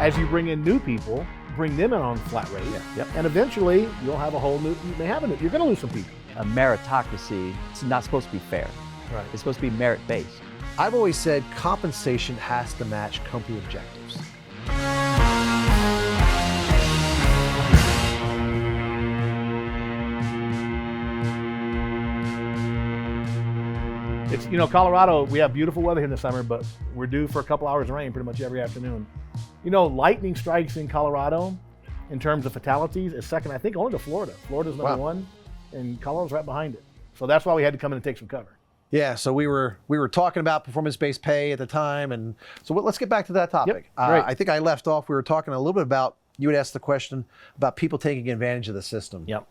As you bring in new people, bring them in on flat rate. Yeah. Yep. And eventually you'll have you're going to lose some people. A meritocracy, it's not supposed to be fair. Right. It's supposed to be merit-based. I've always said compensation has to match company objectives. It's, Colorado, we have beautiful weather here in the summer, but we're due for a couple hours of rain pretty much every afternoon. Lightning strikes in Colorado in terms of fatalities is second, I think, only to Florida. Florida's number one, and Colorado's right behind it. So that's why we had to come in and take some cover. Yeah, so we were talking about performance-based pay at the time, and so let's get back to that topic. Yep, right. I think I left off, we were talking a little bit about, you had asked the question about people taking advantage of the system. Yep.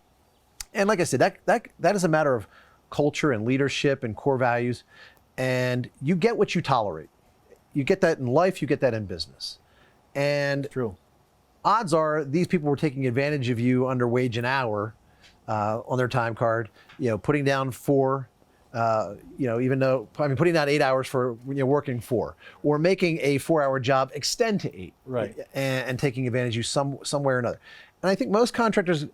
And like I said, that is a matter of culture and leadership and core values, and you get what you tolerate. You get that in life, you get that in business. And true. Odds are these people were taking advantage of you under wage and hour on their time card, putting down 4, even though, putting down 8 hours for working 4, or making a 4-hour job extend to 8, right? And taking advantage of you some way or another. And I think most contractors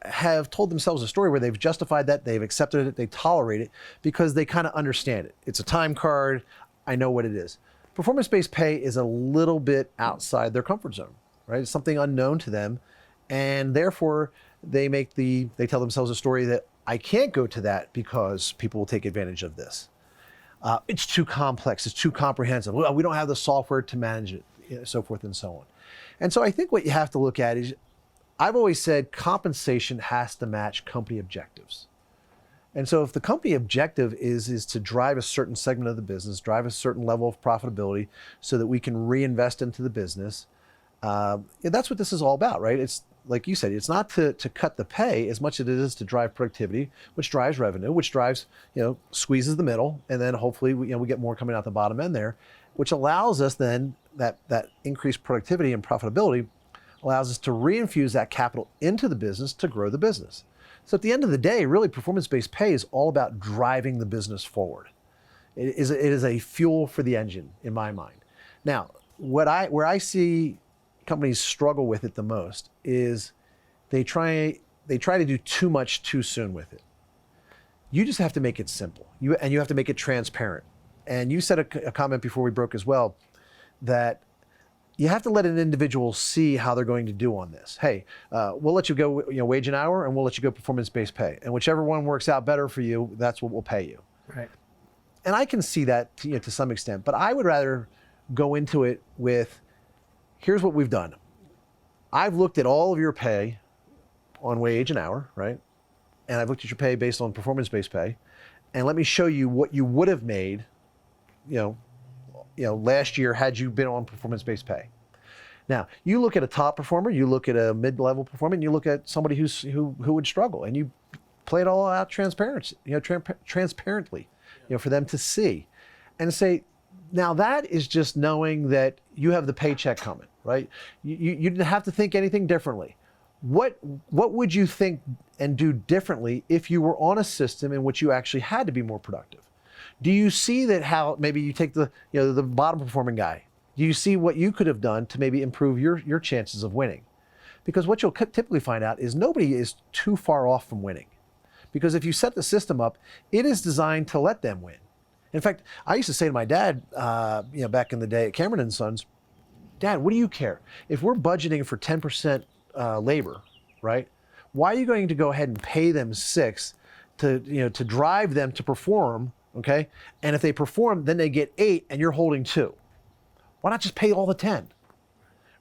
have told themselves a story where they've justified that, they've accepted it, they tolerate it because they kind of understand it. It's a time card, I know what it is. Performance-based pay is a little bit outside their comfort zone, right? It's something unknown to them, and therefore they tell themselves a story that I can't go to that because people will take advantage of this. It's too complex, it's too comprehensive. Well, we don't have the software to manage it, so forth and so on. And so I think what you have to look at is, I've always said compensation has to match company objectives. And so if the company objective is to drive a certain segment of the business, drive a certain level of profitability so that we can reinvest into the business, that's what this is all about, right? It's like you said, it's not to cut the pay as much as it is to drive productivity, which drives revenue, which drives, squeezes the middle, and then hopefully we get more coming out the bottom end there, which allows us then that increased productivity and profitability allows us to reinfuse that capital into the business to grow the business. So at the end of the day, really performance-based pay is all about driving the business forward. It is a fuel for the engine in my mind. Now, where I see companies struggle with it the most is they try to do too much too soon with it. You just have to make it simple. You have to make it transparent. And you said a comment before we broke as well, that you have to let an individual see how they're going to do on this. Hey, we'll let you go wage and hour, and we'll let you go performance-based pay. And whichever one works out better for you, that's what we'll pay you. Right. And I can see that to some extent, but I would rather go into it with, here's what we've done. I've looked at all of your pay on wage and hour, right? And I've looked at your pay based on performance-based pay. And let me show you what you would have made, last year had you been on performance-based pay. Now, you look at a top performer, you look at a mid-level performer, and you look at somebody who would struggle, and you play it all out transparently, for them to see, and say, now that is just knowing that you have the paycheck coming, right? You didn't have to think anything differently. What would you think and do differently if you were on a system in which you actually had to be more productive? Do you see that how maybe you take the bottom performing guy? Do you see what you could have done to maybe improve your chances of winning? Because what you'll typically find out is nobody is too far off from winning. Because if you set the system up, it is designed to let them win. In fact, I used to say to my dad, back in the day at Cameron & Sons, Dad, what do you care? If we're budgeting for 10% labor, right? Why are you going to go ahead and pay them 6 to drive them to perform? Okay, and if they perform, then they get 8, and you're holding 2. Why not just pay all the 10?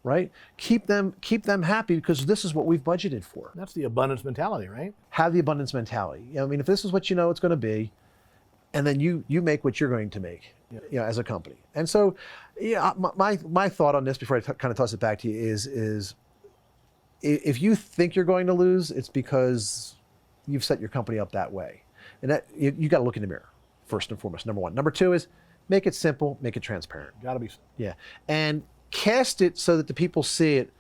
Right? Keep them happy because this is what we've budgeted for. That's the abundance mentality, right? Have the abundance mentality. If this is what it's going to be, and then you make what you're going to make, as a company. And so, my thought on this before I kind of toss it back to you is if you think you're going to lose, it's because you've set your company up that way, and that you got to look in the mirror. First and foremost, number one. Number two is make it simple, make it transparent. Gotta be. Yeah, and cast it so that the people see it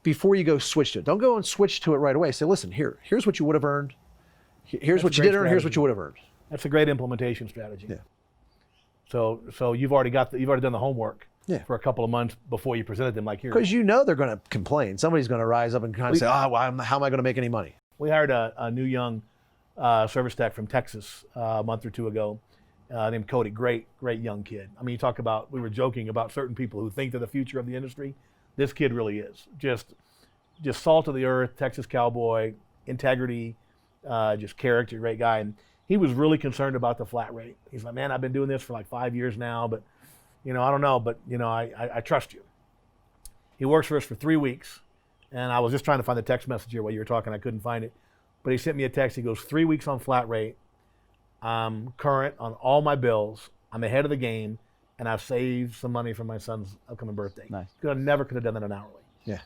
before you go switch to it. Don't go and switch to it right away. Say, listen, here's what you would have earned. Here's what you did earn. Here's what you would have earned. That's a great implementation strategy. Yeah. So you've already done the homework. for a couple of months before you presented them like here. Because you know they're going to complain. Somebody's going to rise up and kind of say, oh, well, how am I going to make any money? We hired a new young service tech from Texas a month or two ago named Cody. Great young kid. I mean, you talk about, we were joking about certain people who think they're the future of the industry. This kid really is. Just salt of the earth, Texas cowboy, integrity, just character, great guy. And he was really concerned about the flat rate. He's like, man, I've been doing this for like 5 years now, but I don't know, but I trust you. He works for us for 3 weeks, and I was just trying to find the text message here while you were talking. I couldn't find it, but he sent me a text. He goes, 3 weeks on flat rate. I'm current on all my bills. I'm ahead of the game, and I've saved some money for my son's upcoming birthday. Nice. I never could have done that an hourly. Yeah.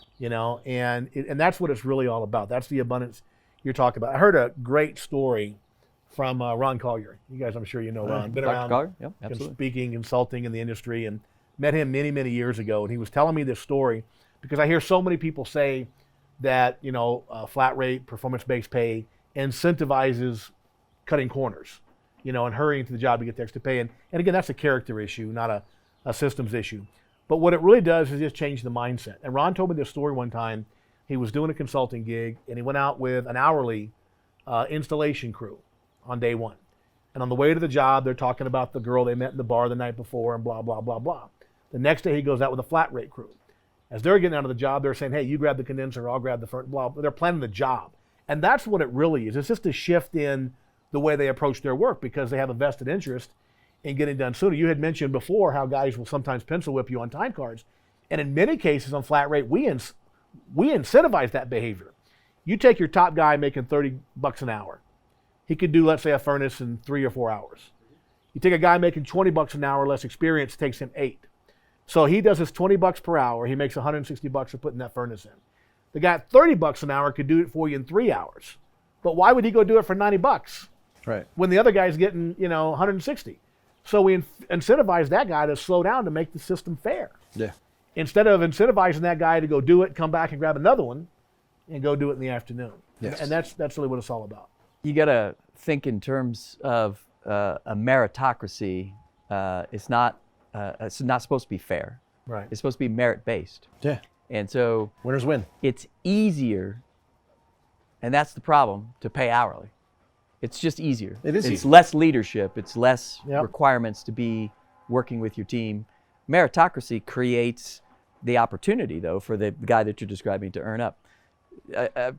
And that's what it's really all about. That's the abundance you're talking about. I heard a great story from Ron Collier. You guys, I'm sure you know Ron. Been Dr. around Collier? Yep, absolutely. speaking, consulting in the industry, and met him many, many years ago. And he was telling me this story because I hear so many people say that, flat rate, performance-based pay incentivizes cutting corners, and hurrying to the job to get the extra pay. And again, that's a character issue, not a systems issue. But what it really does is just change the mindset. And Ron told me this story one time. He was doing a consulting gig, and he went out with an hourly installation crew on day one. And on the way to the job, they're talking about the girl they met in the bar the night before and blah, blah, blah, blah. The next day, he goes out with a flat rate crew. As they're getting out of the job, they're saying, hey, you grab the condenser, I'll grab the front, blah. They're planning the job. And that's what it really is. It's just a shift in the way they approach their work because they have a vested interest in getting done sooner. You had mentioned before how guys will sometimes pencil whip you on time cards. And in many cases on flat rate, we incentivize that behavior. You take your top guy making $30 an hour. He could do, let's say, a furnace in 3 or 4 hours. You take a guy making $20 an hour, less experience, takes him 8. So he does his $20 per hour. He makes $160 for putting that furnace in. The guy at $30 an hour could do it for you in 3 hours. But why would he go do it for $90? Right. When the other guy's getting, 160. So we incentivize that guy to slow down to make the system fair. Yeah. Instead of incentivizing that guy to go do it, come back and grab another one, and go do it in the afternoon. Yes. And that's really what it's all about. You got to think in terms of a meritocracy. It's not supposed to be fair. Right. It's supposed to be merit-based. Yeah. And so Winners win. it's easier, and that's the problem, to pay hourly. It's just easier. It is It's easier. less leadership. It's less Yep. requirements to be working with your team. Meritocracy creates the opportunity, though, for the guy that you're describing to earn up.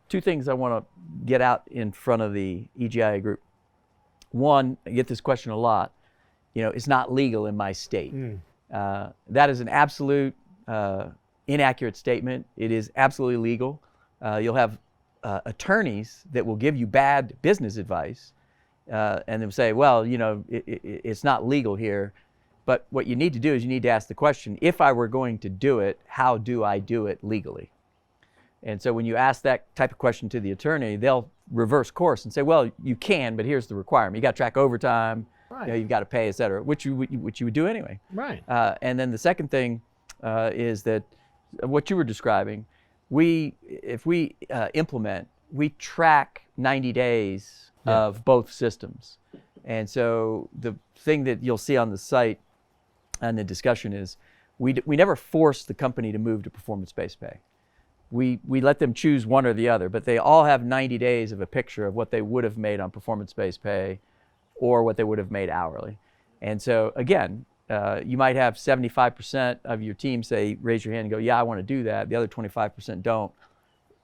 2 things I want to get out in front of the EGIA group. One, I get this question a lot. It's not legal in my state. That is an absolute inaccurate statement. It is absolutely legal. You'll have attorneys that will give you bad business advice and they'll say, well, it's not legal here. But what you need to do is you need to ask the question, if I were going to do it, how do I do it legally? And so when you ask that type of question to the attorney, they'll reverse course and say, well, you can, but here's the requirement. You got to track overtime, Right. you've got to pay, et cetera, which you would do anyway. Right. And then the second thing is that what you were describing, if we implement, we track 90 days of both systems. And so the thing that you'll see on the site and the discussion is we never force the company to move to performance-based pay. We let them choose one or the other, but they all have 90 days of a picture of what they would have made on performance-based pay or what they would have made hourly. And so again, you might have 75% of your team say, raise your hand and go, yeah, I want to do that. The other 25% don't.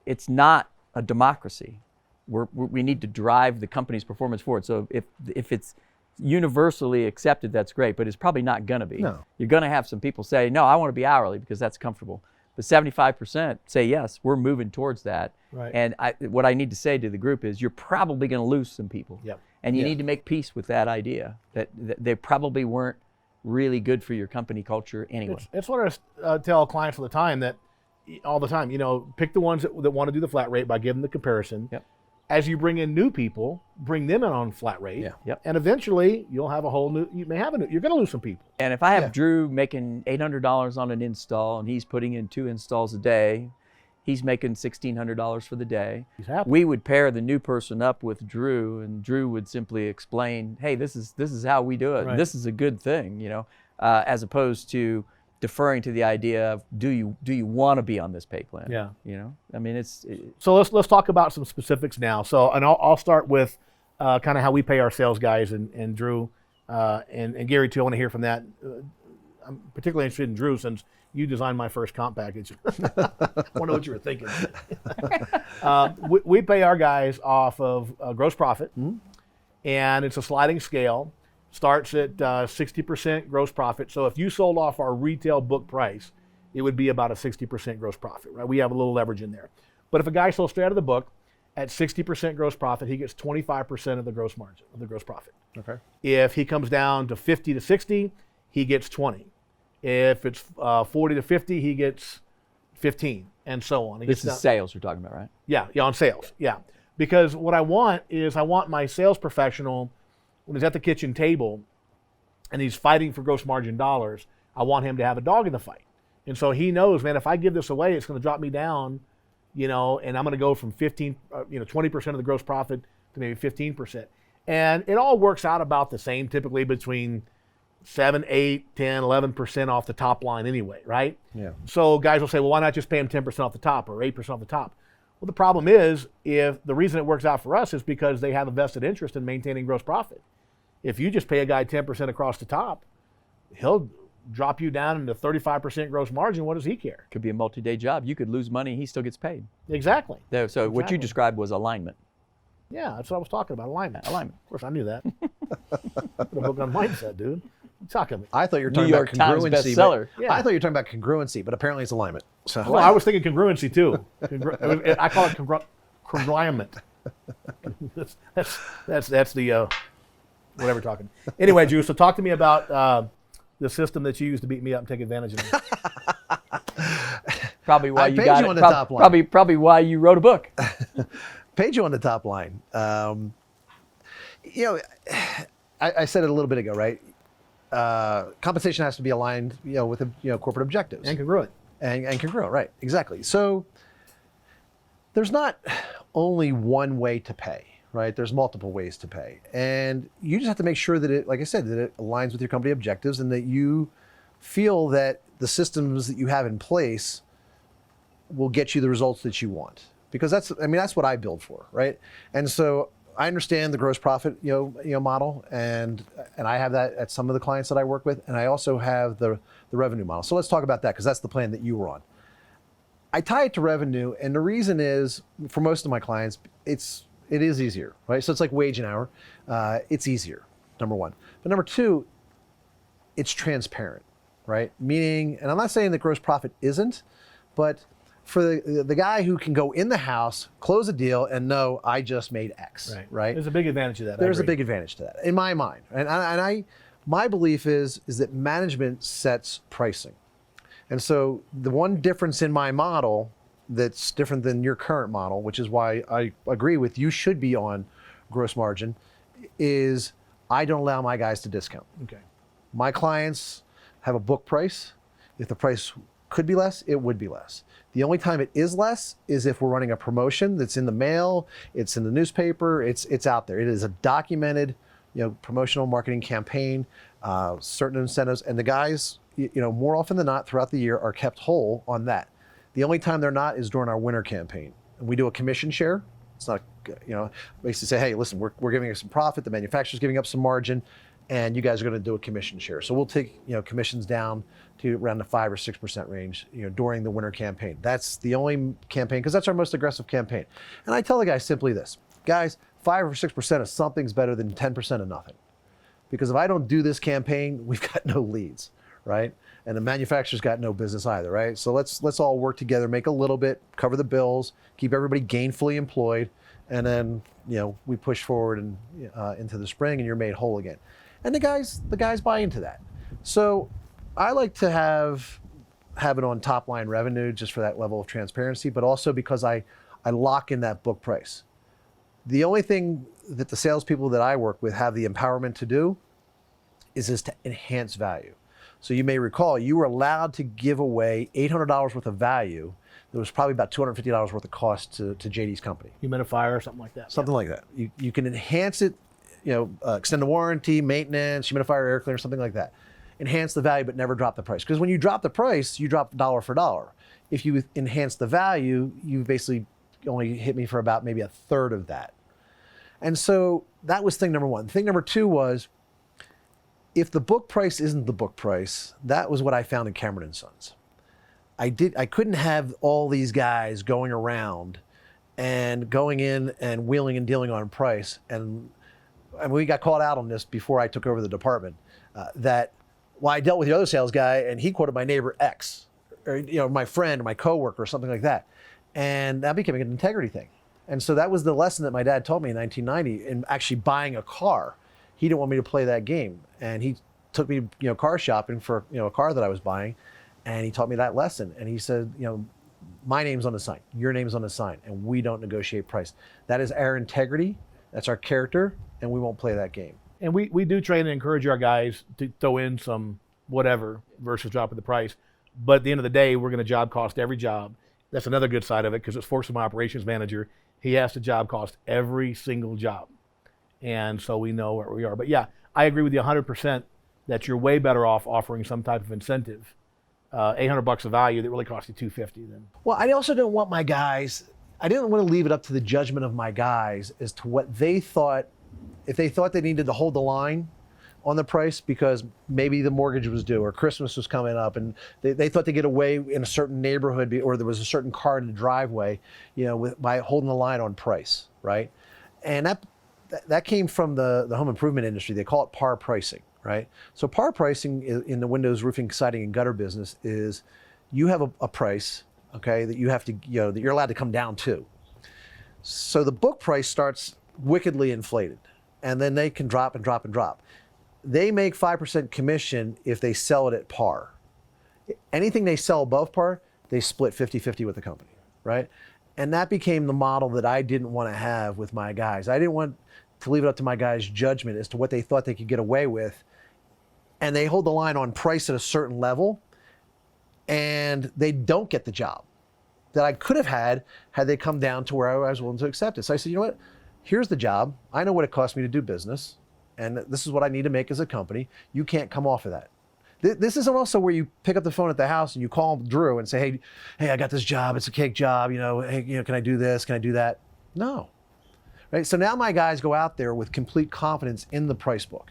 It's not a democracy. We need to drive the company's performance forward. So if it's universally accepted, that's great, but it's probably not going to be. No. You're going to have some people say, no, I want to be hourly because that's comfortable. But 75% say, yes, we're moving towards that. Right. And what I need to say to the group is you're probably going to lose some people. Yep. And you Yeah. need to make peace with that idea that they probably weren't really good for your company culture anyway. It's what I tell clients all the time, pick the ones that want to do the flat rate by giving the comparison. Yep. As you bring in new people, bring them in on flat rate. Yeah. Yep. And eventually you'll have you're going to lose some people. And if I have Yeah. Drew making $800 on an install and he's putting in 2 installs a day, he's making $1,600 for the day. He's happy. We would pair the new person up with Drew, and Drew would simply explain, hey, this is how we do it. Right. This is a good thing, as opposed to deferring to the idea of do you want to be on this pay plan? Yeah. You know, I mean, So let's talk about some specifics now. So, and I'll start with kind of how we pay our sales guys, and Drew and Gary too. I want to hear from that. I'm particularly interested in Drew since you designed my first comp package. I wonder what you were thinking. We pay our guys off of gross profit, and it's a sliding scale. Starts at 60% gross profit. So if you sold off our retail book price, it would be about a 60% gross profit, right? We have a little leverage in there. But if a guy sold straight out of the book at 60% gross profit, he gets 25% of the gross margin, of the gross profit. Okay. If he comes down to 50 to 60, he gets 20. If it's 40 to 50, he gets 15, and so on. this is sales you're talking about, right? Yeah, on sales, yeah. Because what I want my sales professional, when he's at the kitchen table and he's fighting for gross margin dollars, I want him to have a dog in the fight. And so he knows, man, if I give this away, it's going to drop me down, and I'm going to go from 20% of the gross profit to maybe 15%. And it all works out about the same, typically between 7, 8, 10, 11% off the top line anyway, right? Yeah. So guys will say, well, why not just pay him 10% off the top or 8% off the top? Well, the problem is, if the reason it works out for us is because they have a vested interest in maintaining gross profit. If you just pay a guy 10% across the top, he'll drop you down into 35% gross margin. What does he care? Could be a multi-day job. You could lose money. He still gets paid. Exactly. So what you described was alignment. Yeah, that's what I was talking about, alignment. Alignment. Of course, I knew that. Put a book on mindset, dude. What you talking about? I thought you were New talking York about Times congruency. bestseller. Yeah. I thought you were talking about congruency, but apparently it's alignment. So Well, I was thinking congruency too. I call it congruent. that's the whatever we're talking. Anyway, Drew, so talk to me about the system that you use to beat me up and take advantage of me. Probably why I you paid got you it. on the top line. Probably why you wrote a book. paid you on the top line. I said it a little bit ago, right? Compensation has to be aligned, with the, corporate objectives. And congruent. And congruent, right? Exactly. So there's not only one way to pay, right? There's multiple ways to pay, and you just have to make sure that it, like I said, that it aligns with your company objectives, and that you feel that the systems that you have in place will get you the results that you want. Because that's what I build for, right? And so I understand the gross profit, model, and I have that at some of the clients that I work with, and I also have the revenue model. So let's talk about that, because that's the plan that you were on. I tie it to revenue, and the reason is, for most of my clients, it is easier, right? So it's like wage an hour. It's easier, number one. But number two, it's transparent, right? Meaning, and I'm not saying that gross profit isn't, but for the guy who can go in the house, close a deal, and know I just made X, right? There's a big advantage to that. There's a big advantage to that, in my mind. And my belief is that management sets pricing. And so the one difference in my model that's different than your current model, which is why I agree with you should be on gross margin, is I don't allow my guys to discount. Okay. My clients have a book price. If the price could be less, it would be less. The only time it is less is if we're running a promotion that's in the mail, it's in the newspaper, it's out there. It is a documented, promotional marketing campaign, certain incentives, and the guys, more often than not throughout the year are kept whole on that. The only time they're not is during our winter campaign. And we do a commission share. It's not, basically say, hey, listen, we're giving you some profit, the manufacturer's giving up some margin, and you guys are going to do a commission share. So we'll take, commissions down to around the 5 or 6% range, during the winter campaign. That's the only campaign, because that's our most aggressive campaign. And I tell the guys simply this, guys, 5 or 6% of something's better than 10% of nothing. Because if I don't do this campaign, we've got no leads, right? And the manufacturer's got no business either, right? So let's all work together, make a little bit, cover the bills, keep everybody gainfully employed, and then we push forward and into the spring, and you're made whole again. And the guys buy into that. So I like to have it on top line revenue just for that level of transparency, but also because I lock in that book price. The only thing that the salespeople that I work with have the empowerment to do is to enhance value. So you may recall you were allowed to give away $800 worth of value. There was probably about $250 worth of cost to JD's company. Humidifier or something like that. Something like that. You can enhance it, extend the warranty, maintenance, humidifier, air cleaner, something like that. enhance the value but never drop the price. Because when you drop the price, you drop dollar for dollar. If you enhance the value, you basically only hit me for about maybe a third of that. And so that was thing number one. Thing number two was, if the book price isn't the book price, that was what I found in Cameron & Sons. I couldn't have all these guys going around and going in and wheeling and dealing on price. And we got called out on this before I took over the department, that, well, I dealt with the other sales guy and he quoted my neighbor X, or my friend or my coworker or something like that. And that became an integrity thing. And so that was the lesson that my dad taught me in 1990 in actually buying a car. He didn't want me to play that game. And he took me, car shopping for, a car that I was buying. And he taught me that lesson. And he said, my name's on the sign, your name's on the sign, and we don't negotiate price. That is our integrity, that's our character, and we won't play that game. And we do train and encourage our guys to throw in some whatever versus dropping the price. But at the end of the day, we're going to job cost every job. That's another good side of it, because it's forcing my operations manager. He has to job cost every single job. And so we know where we are. But yeah, I agree with you 100% that you're way better off offering some type of incentive. $800 of value that really costs you $250 then. Well, I also don't want my guys, I didn't want to leave it up to the judgment of my guys as to what they thought, if they thought they needed to hold the line on the price because maybe the mortgage was due or Christmas was coming up and they thought they get away in a certain neighborhood or there was a certain car in the driveway, by holding the line on price, right? And that came from the home improvement industry. They call it par pricing. Right? So par pricing in the windows, roofing, siding, and gutter business is you have a price, okay, that you have to, that you're allowed to come down to. So the book price starts wickedly inflated, and then they can drop and drop and drop. They make 5% commission if they sell it at par. Anything they sell above par, they split 50-50 with the company, right? And that became the model that I didn't want to have with my guys. I didn't want to leave it up to my guys' judgment as to what they thought they could get away with. And they hold the line on price at a certain level, and they don't get the job that I could have had they come down to where I was willing to accept it. So I said, you know what? Here's the job. I know what it costs me to do business, and this is what I need to make as a company. You can't come off of that. This isn't also where you pick up the phone at the house and you call Drew and say, hey, I got this job. It's a cake job. Hey, can I do this? Can I do that? No. Right? So now my guys go out there with complete confidence in the price book,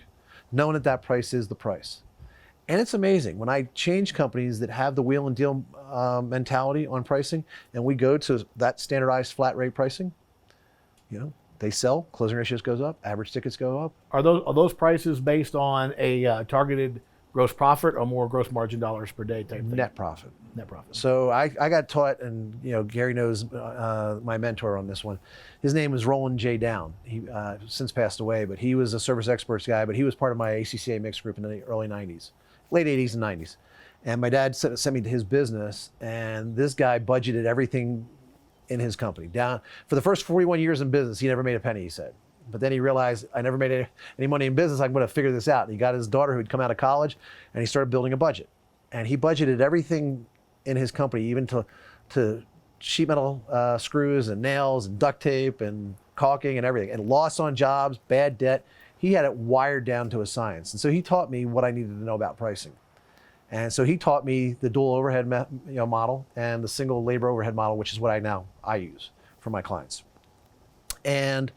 knowing that price is the price. And it's amazing. When I change companies that have the wheel and deal mentality on pricing, and we go to that standardized flat rate pricing, they sell, closing ratios goes up, average tickets go up. Are those prices based on a targeted gross profit or more gross margin dollars per day type thing? Net profit. Net profit. So I got taught, and Gary knows my mentor on this one. His name was Roland J. Down. He since passed away, but he was a service experts guy, but he was part of my ACCA mixed group in the early 90s, late 80s and 90s. And my dad sent me to his business, and this guy budgeted everything in his company. Down for the first 41 years in business, he never made a penny, he said. But then he realized, I never made any money in business, I'm going to figure this out. And he got his daughter who'd come out of college, and he started building a budget. And he budgeted everything in his company, even to sheet metal screws and nails and duct tape and caulking and everything. And loss on jobs, bad debt. He had it wired down to a science. And so he taught me what I needed to know about pricing. And so he taught me the dual overhead model and the single labor overhead model, which is what I use for my clients. And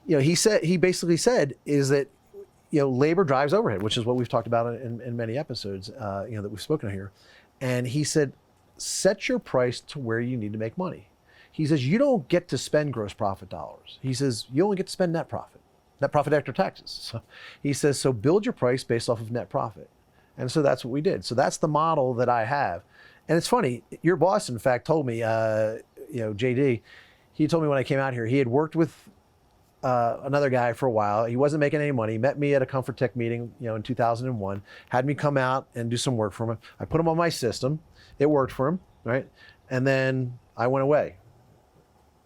he basically said is that labor drives overhead, which is what we've talked about in many episodes that we've spoken here. And he said, set your price to where you need to make money. He says, you don't get to spend gross profit dollars. He says, you only get to spend net profit after taxes. So he says, so build your price based off of net profit. And so that's what we did. So that's the model that I have. And it's funny, your boss, in fact, told me, JD, he told me when I came out here, he had worked with another guy for a while. He wasn't making any money. He met me at a Comfort Tech meeting, in 2001, had me come out and do some work for him. I put him on my system. It worked for him, right? And then I went away.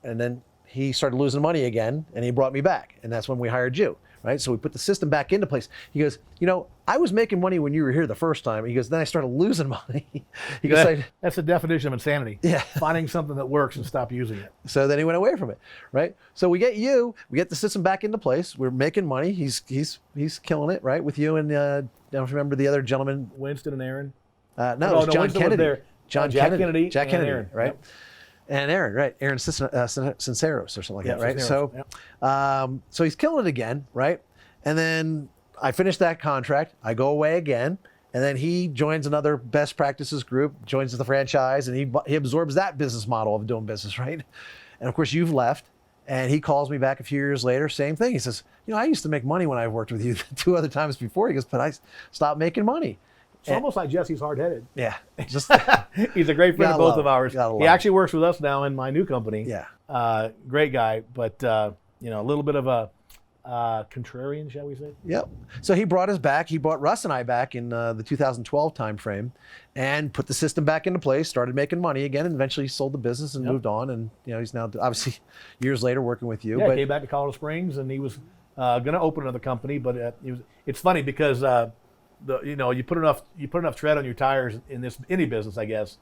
And then he started losing money again, and he brought me back. And that's when we hired you, right? So we put the system back into place. He goes, I was making money when you were here the first time. He goes, then I started losing money. He goes, That's the definition of insanity. Yeah. Finding something that works and stop using it. So then he went away from it, right? So we get the system back into place. We're making money. He's killing it, right? With you and don't remember the other gentleman. Winston and Aaron. No, it was John Winston Kennedy. was there. Jack Jack Kennedy, and Aaron, right? Yep. And Aaron, right? Aaron Sinceros or something like that, right? Cisneros, So, so he's killing it again, right? And then I finish that contract. I go away again, and then he joins another best practices group, joins the franchise, and he absorbs that business model of doing business, right? And of course, you've left, and he calls me back a few years later, same thing. He says, I used to make money when I worked with you 2 other times before. He goes, but I stopped making money. It's almost like Jesse's hard-headed. Yeah, just He's a great friend of both of ours. He actually works with us now in my new company. Yeah, great guy, but a little bit of a contrarian, shall we say? Yep. So he brought us back. He brought Russ and I back in the 2012 timeframe, and put the system back into place. Started making money again, and eventually sold the business and moved on. And he's now obviously years later working with you. Yeah, but came back to Colorado Springs, and he was going to open another company, but it's funny because. You put enough tread on your tires in any business, I guess,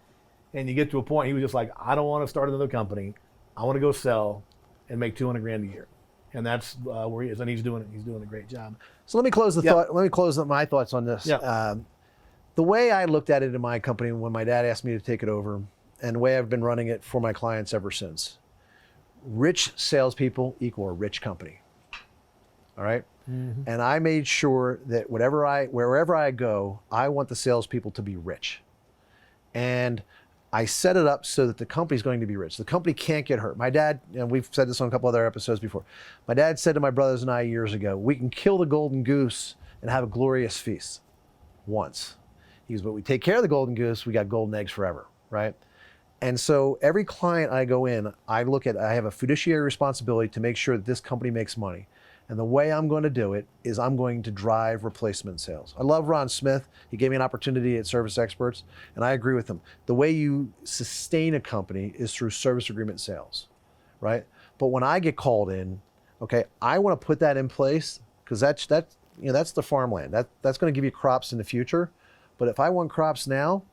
and you get to a point. He was just like, I don't want to start another company. I want to go sell and make $200,000 a year, and that's where he is. And he's doing a great job. So let me close the thought. Let me close my thoughts on this. Yeah. The way I looked at it in my company when my dad asked me to take it over, and the way I've been running it for my clients ever since. Rich salespeople equal a rich company. All right. Mm-hmm. And I made sure that wherever I go, I want the salespeople to be rich. And I set it up so that the company's going to be rich. The company can't get hurt. My dad, and we've said this on a couple other episodes before, my dad said to my brothers and I years ago, we can kill the golden goose and have a glorious feast once. He goes, but we take care of the golden goose, we got golden eggs forever, right? And so every client I go in, I have a fiduciary responsibility to make sure that this company makes money. And the way I'm going to do it is I'm going to drive replacement sales. I love Ron Smith. He gave me an opportunity at Service Experts, and I agree with him. The way you sustain a company is through service agreement sales, right? But when I get called in, okay, I want to put that in place because that's the farmland. That's going to give you crops in the future. But if I want crops now,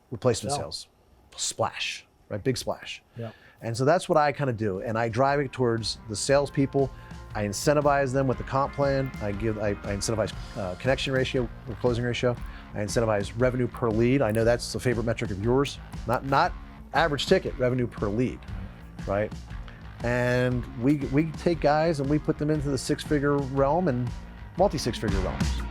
replacement sales, splash, right? Big splash. Yeah. And so that's what I kind of do, and I drive it towards the salespeople. I incentivize them with the comp plan. I incentivize connection ratio or closing ratio. I incentivize revenue per lead. I know that's a favorite metric of yours. Not average ticket, revenue per lead, right? And we take guys and we put them into the 6-figure realm and multi-6-figure realms.